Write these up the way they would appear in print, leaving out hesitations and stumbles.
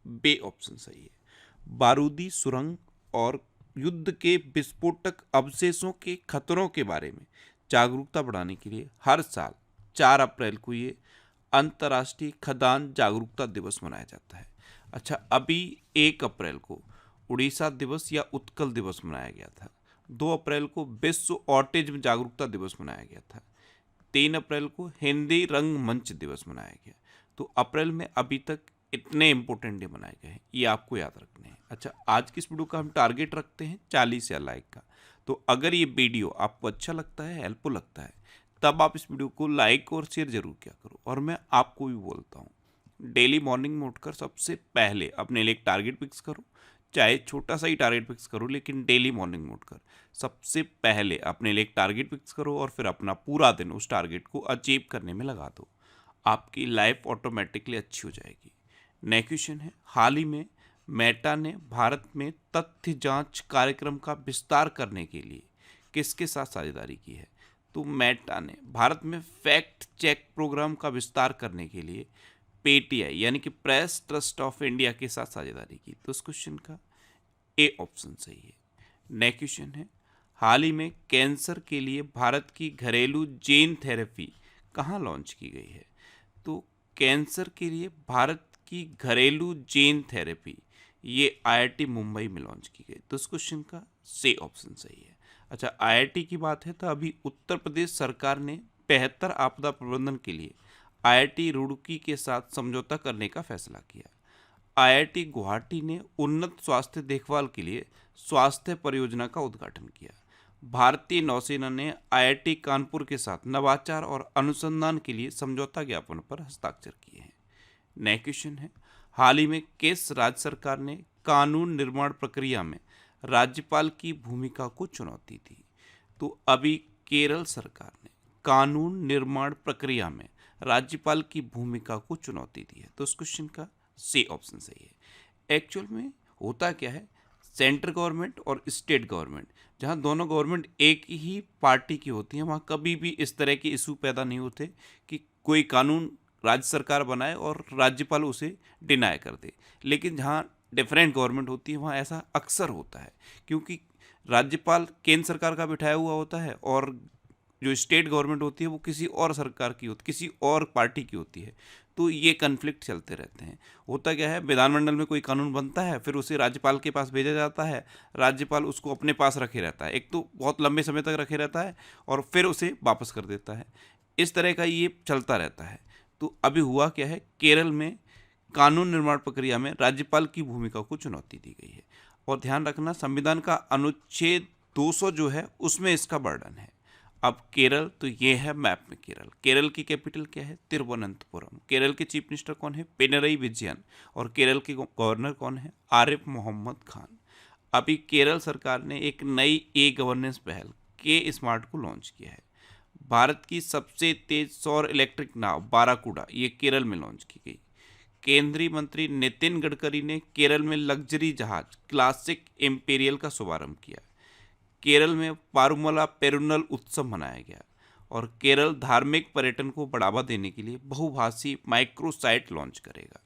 B option सही है। बारूदी सुरंग और युद्ध के विस्फोटक अवशेषों के खतरों के बारे में जागरूकता बढ़ाने के लिए हर साल 4 अप्रैल को ये अंतर्राष्ट्रीय खदान जागरूकता दिवस मनाया जाता है। अच्छा, अभी 1 अप्रैल को उड़ीसा दिवस या उत्कल दिवस मनाया गया था। 2 अप्रैल को विश्व ऑटिज्म जागरूकता दिवस मनाया गया था। 3 अप्रैल को हिंदी रंग मंच दिवस मनाया गया। तो अप्रैल में अभी तक इतने इंपॉर्टेंट डे मनाए गए हैं, ये आपको याद रखने हैं। अच्छा, आज की इस वीडियो का हम टारगेट रखते हैं 40 या लाइक का। तो अगर ये वीडियो आपको अच्छा लगता है, हेल्पफुल लगता है, तब आप इस वीडियो को लाइक और शेयर जरूर किया करो। और मैं आपको भी बोलता हूँ, डेली मॉर्निंग में उठकर सबसे पहले अपने लिए एक टारगेट फिक्स करो। चाहे छोटा सा ही टारगेट फिक्स करो, लेकिन डेली मॉर्निंग में उठकर सबसे पहले अपने लिए एक टारगेट फिक्स करो और फिर अपना पूरा दिन उस टारगेट को अचीव करने में लगा दो। आपकी लाइफ ऑटोमेटिकली अच्छी हो जाएगी। नेक्स्ट क्वेश्चन है, हाल ही में मेटा ने भारत में तथ्य जांच कार्यक्रम का विस्तार करने के लिए किसके साथ साझेदारी की है? तो मेटा ने भारत में फैक्ट चेक प्रोग्राम का विस्तार करने के लिए पीटीआई यानी कि प्रेस ट्रस्ट ऑफ इंडिया के साथ साझेदारी की। तो इस क्वेश्चन का ए ऑप्शन सही है। नेक्स्ट क्वेश्चन है, हाल ही में कैंसर के लिए भारत की घरेलू जीन थेरेपी कहाँ लॉन्च की गई है? तो कैंसर के लिए भारत की घरेलू जीन थेरेपी ये आईआईटी मुंबई में लॉन्च की गई। तो इस क्वेश्चन का सी ऑप्शन सही है। अच्छा, आईआईटी की बात है तो अभी उत्तर प्रदेश सरकार ने बेहतर आपदा प्रबंधन के लिए आईआईटी रुड़की के साथ समझौता करने का फैसला किया। आईआईटी गुवाहाटी ने उन्नत स्वास्थ्य देखभाल के लिए स्वास्थ्य परियोजना का उद्घाटन किया। भारतीय नौसेना ने आईआईटी कानपुर के साथ नवाचार और अनुसंधान के लिए समझौता ज्ञापन पर हस्ताक्षर किए हैं। नेक्स्ट क्वेश्चन है, हाल ही में किस राज्य सरकार ने कानून निर्माण प्रक्रिया में राज्यपाल की भूमिका को चुनौती दी? तो अभी केरल सरकार ने कानून निर्माण प्रक्रिया में राज्यपाल की भूमिका को चुनौती दी है। तो इस क्वेश्चन का सी ऑप्शन सही है। एक्चुअल में होता क्या है, सेंट्रल गवर्नमेंट और स्टेट गवर्नमेंट, जहां दोनों गवर्नमेंट एक ही पार्टी की होती हैं, वहां कभी भी इस तरह के इशू पैदा नहीं होते कि कोई कानून राज्य सरकार बनाए और राज्यपाल उसे डिनाई कर दे। लेकिन जहां डिफरेंट गवर्नमेंट होती है वहां ऐसा अक्सर होता है, क्योंकि राज्यपाल केंद्र सरकार का बिठाया हुआ होता है और जो स्टेट गवर्नमेंट होती है वो किसी और सरकार की होती, किसी और पार्टी की होती है। तो ये कन्फ्लिक्ट चलते रहते हैं। होता क्या है, विधानमंडल में कोई कानून बनता है, फिर उसे राज्यपाल के पास भेजा जाता है, राज्यपाल उसको अपने पास रखे रहता है, एक तो बहुत लंबे समय तक रखे रहता है और फिर उसे वापस कर देता है। इस तरह का ये चलता रहता है। तो अभी हुआ क्या है, केरल में कानून निर्माण प्रक्रिया में राज्यपाल की भूमिका को चुनौती दी गई है। और ध्यान रखना, संविधान का अनुच्छेद 200 जो है उसमें इसका वर्णन है। अब केरल, तो ये है मैप में केरल। केरल की कैपिटल क्या है? तिरुवनंतपुरम। केरल के चीफ मिनिस्टर कौन है? पिनरई विजयन। और केरल के गवर्नर कौन है? आरिफ मोहम्मद खान। अभी केरल सरकार ने एक नई ई गवर्नेंस पहल के स्मार्ट को लॉन्च किया है। भारत की सबसे तेज सौर इलेक्ट्रिक नाव बाराकूडा ये केरल में लॉन्च की गई। केंद्रीय मंत्री नितिन गडकरी ने केरल में लग्जरी जहाज क्लासिक इंपीरियल का शुभारंभ किया। केरल में पारुमला पेरुनल उत्सव मनाया गया। और केरल धार्मिक पर्यटन को बढ़ावा देने के लिए बहुभाषी माइक्रो साइट लॉन्च करेगा।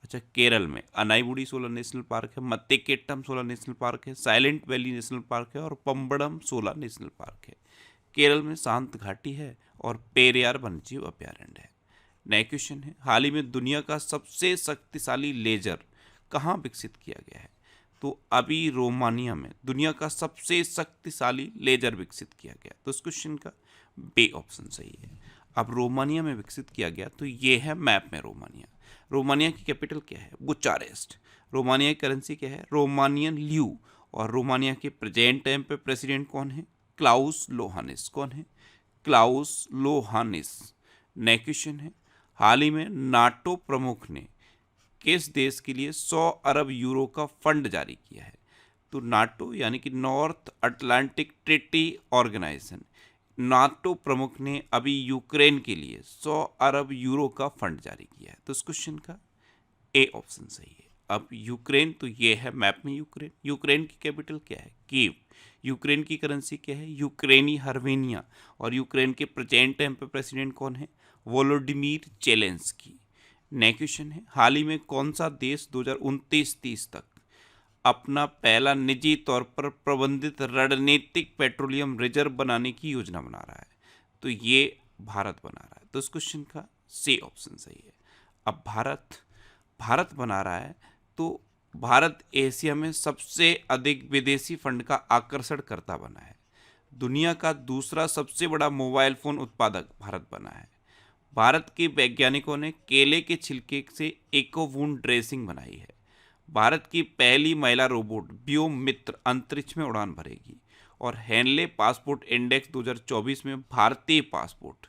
अच्छा, केरल में अनाईबुड़ी सोलर नेशनल पार्क है, मत्तेकेट्टम सोलर नेशनल पार्क है, साइलेंट वैली नेशनल पार्क है और पम्बड़म सोलर नेशनल पार्क है। केरल में शांत घाटी है और पेरियार वन्यजीव अभ्यारण्य है। नेक्स्ट क्वेश्चन है, हाल ही में दुनिया का सबसे शक्तिशाली लेजर कहाँ विकसित किया गया है? तो अभी रोमानिया में दुनिया का सबसे शक्तिशाली लेजर विकसित किया गया। तो इस क्वेश्चन का बी ऑप्शन सही है। अब रोमानिया में विकसित किया गया, तो ये है मैप में रोमानिया। रोमानिया की कैपिटल क्या है? बुचारेस्ट। रोमानिया की करेंसी क्या है? रोमानियन ल्यू। और रोमानिया के प्रेजेंट टाइम पे प्रेसिडेंट कौन है? क्लाउस लोहानिस। कौन है? क्लाउस लोहानिस। नेक्स्ट क्वेश्चन है, हाल ही में नाटो प्रमुख ने किस देश के लिए 100 अरब यूरो का फंड जारी किया है? तो नाटो यानी कि North Atlantic Treaty Organization, NATO प्रमुख ने अभी यूक्रेन के लिए 100 अरब यूरो का फंड जारी किया है। तो इस क्वेश्चन का ए ऑप्शन सही है। अब यूक्रेन, तो ये है मैप में यूक्रेन। यूक्रेन की कैपिटल क्या है? कीव। यूक्रेन की करेंसी क्या है? यूक्रेनी हर्वेनिया। और यूक्रेन के प्रेजेंट टाइम पे प्रेसिडेंट कौन है? Volodymyr Zelensky. नेक्स्ट क्वेश्चन है, हाल ही में कौन सा देश 2029-30 तक अपना पहला निजी तौर पर प्रबंधित रणनीतिक पेट्रोलियम रिजर्व बनाने की योजना बना रहा है? तो ये भारत बना रहा है। तो इस क्वेश्चन का सी ऑप्शन सही है। अब भारत भारत बना रहा है, तो भारत एशिया में सबसे अधिक विदेशी फंड का आकर्षण करता बना है। दुनिया का दूसरा सबसे बड़ा मोबाइल फोन उत्पादक भारत बना है। भारत के वैज्ञानिकों ने केले के छिलके से इको वुंड ड्रेसिंग बनाई है। भारत की पहली महिला रोबोट व्योम मित्र अंतरिक्ष में उड़ान भरेगी। और हेनले पासपोर्ट इंडेक्स 2024 में भारतीय पासपोर्ट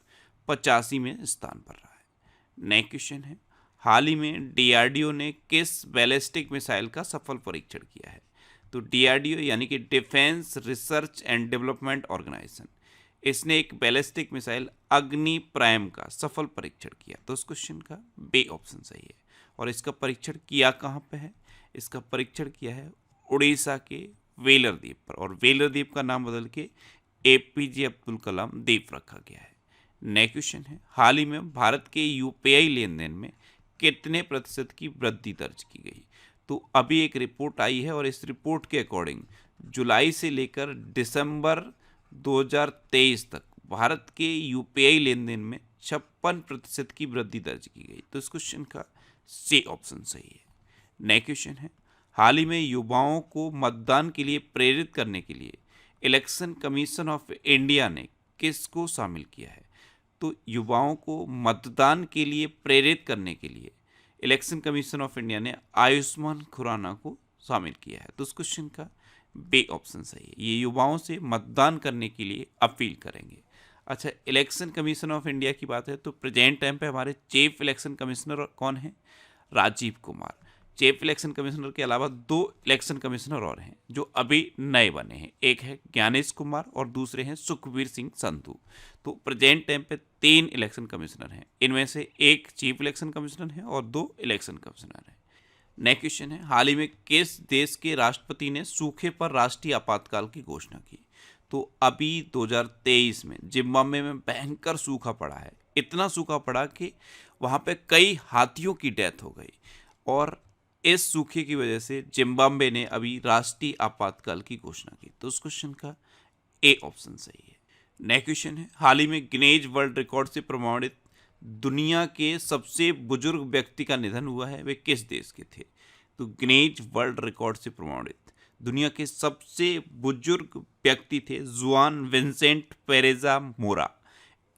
85 में स्थान पर रहा है। नेक्स्ट क्वेश्चन है, हाल ही में डीआरडीओ ने किस बैलिस्टिक मिसाइल का सफल परीक्षण किया है? तो डीआरडीओ यानी कि defence research and development organisation, इसने एक बैलिस्टिक मिसाइल अग्नि प्राइम का सफल परीक्षण किया। तो उस क्वेश्चन का बी ऑप्शन सही है। और इसका परीक्षण किया कहाँ पे है? इसका परीक्षण किया है उड़ीसा के वेलर द्वीप पर, और वेलर द्वीप का नाम बदल के एपीजे अब्दुल कलाम द्वीप रखा गया है। नेक्स्ट क्वेश्चन है, हाल ही में भारत के यूपीआई लेन देन में कितने प्रतिशत की वृद्धि दर्ज की गई? तो अभी एक रिपोर्ट आई है और इस रिपोर्ट के अकॉर्डिंग जुलाई से लेकर दिसंबर 2023 तक भारत के यूपीआई लेन देन में 56% की वृद्धि दर्ज की गई। तो इस क्वेश्चन का सी ऑप्शन सही है। नेक्स्ट क्वेश्चन है, हाल ही में युवाओं को मतदान के लिए प्रेरित करने के लिए इलेक्शन कमीशन ऑफ इंडिया ने किसको शामिल किया है? तो युवाओं को मतदान के लिए प्रेरित करने के लिए इलेक्शन कमीशन ऑफ इंडिया ने आयुष्मान खुराना को शामिल किया है। तो उस क्वेश्चन का बी ऑप्शन सही है। ये युवाओं से मतदान करने के लिए अपील करेंगे। अच्छा, इलेक्शन कमीशन ऑफ इंडिया की बात है तो प्रेजेंट टाइम पे हमारे चीफ इलेक्शन कमिश्नर कौन है? Rajiv Kumar. Chief election commissioner के अलावा 2 इलेक्शन कमिश्नर और हैं जो अभी नए बने हैं, एक है ज्ञानेश कुमार और दूसरे हैं सुखबीर सिंह संधू। तो प्रेजेंट टाइम पे 3 इलेक्शन कमिश्नर हैं, इनमें से एक चीफ इलेक्शन कमिश्नर है और 2 इलेक्शन कमिश्नर हैं। नेक्स्ट क्वेश्चन है, हाल ही में किस देश के राष्ट्रपति ने सूखे पर राष्ट्रीय आपातकाल की घोषणा की? तो अभी 2023 में जिम्बाब्वे में भयंकर सूखा पड़ा है। इतना सूखा पड़ा कि वहाँ पे कई हाथियों की डेथ हो गई, और इस सूखे की वजह से जिम्बाब्वे ने अभी राष्ट्रीय आपातकाल की घोषणा की। तो उस क्वेश्चन का ए ऑप्शन सही है। नेक्स्ट क्वेश्चन है, हाल ही में गिनीज वर्ल्ड रिकॉर्ड से प्रमाणित दुनिया के सबसे बुजुर्ग व्यक्ति का निधन हुआ है, वे किस देश के थे? तो गिनीज वर्ल्ड रिकॉर्ड से प्रमाणित दुनिया के सबसे बुजुर्ग व्यक्ति थे जुआन विंसेंट पेरेजा मोरा।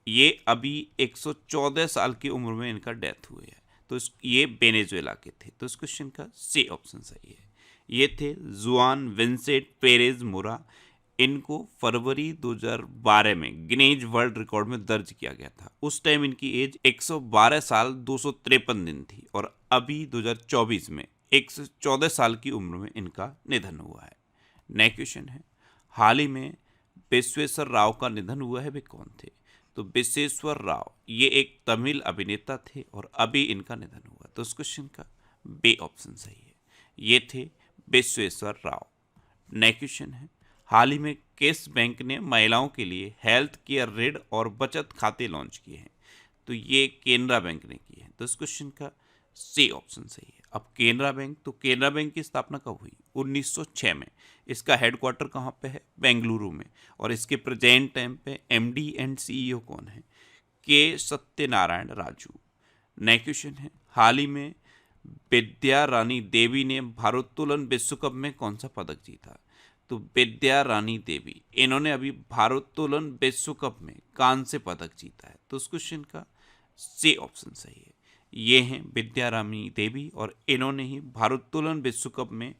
ये अभी 114 साल की उम्र में इनका डेथ हुई है। तो ये वेनेजुएला के थे। तो इस क्वेश्चन का सी ऑप्शन सही है। ये थे जुआन विंसेंट पेरेज मोरा। इनको फरवरी 2012 में गिनीज वर्ल्ड रिकॉर्ड में दर्ज किया गया था। उस टाइम इनकी एज 112 साल 253 दिन थी, और अभी 2024 में 114 साल की उम्र में इनका निधन हुआ है। नेक्स्ट क्वेश्चन है, हाल ही में विश्वेश्वर राव का निधन हुआ है, वे कौन थे? तो विश्वेश्वर राव ये एक तमिल अभिनेता थे और अभी इनका निधन हुआ। तो इस क्वेश्चन का बी ऑप्शन सही है। ये थे विश्वेश्वर राव। नेक्स्ट क्वेश्चन है, हाल ही में किस बैंक ने महिलाओं के लिए हेल्थ केयर ऋण और बचत खाते लॉन्च किए हैं? तो ये केनरा बैंक ने किए हैं। तो इस क्वेश्चन का सी ऑप्शन सही है। अब केनरा बैंक, तो केनरा बैंक की स्थापना कब हुई? 1906 में। इसका हेडक्वार्टर कहाँ पे है? बेंगलुरु में। और इसके प्रेजेंट टाइम पे एमडी एंड सीईओ कौन है? के सत्यनारायण राजू। नेक्स्ट क्वेश्चन है, हाल ही में विद्या रानी देवी ने भारोत्तोलन विश्व कप में कौन सा पदक जीता? तो विद्या रानी देवी, इन्होंने अभी भारोत्तोलन विश्व कप में कांस्य पदक जीता है। तो उस क्वेश्चन का सी ऑप्शन सही है। ये हैं विद्या रानी देवी और इन्होंने ही भारोत्तोलन विश्व कप में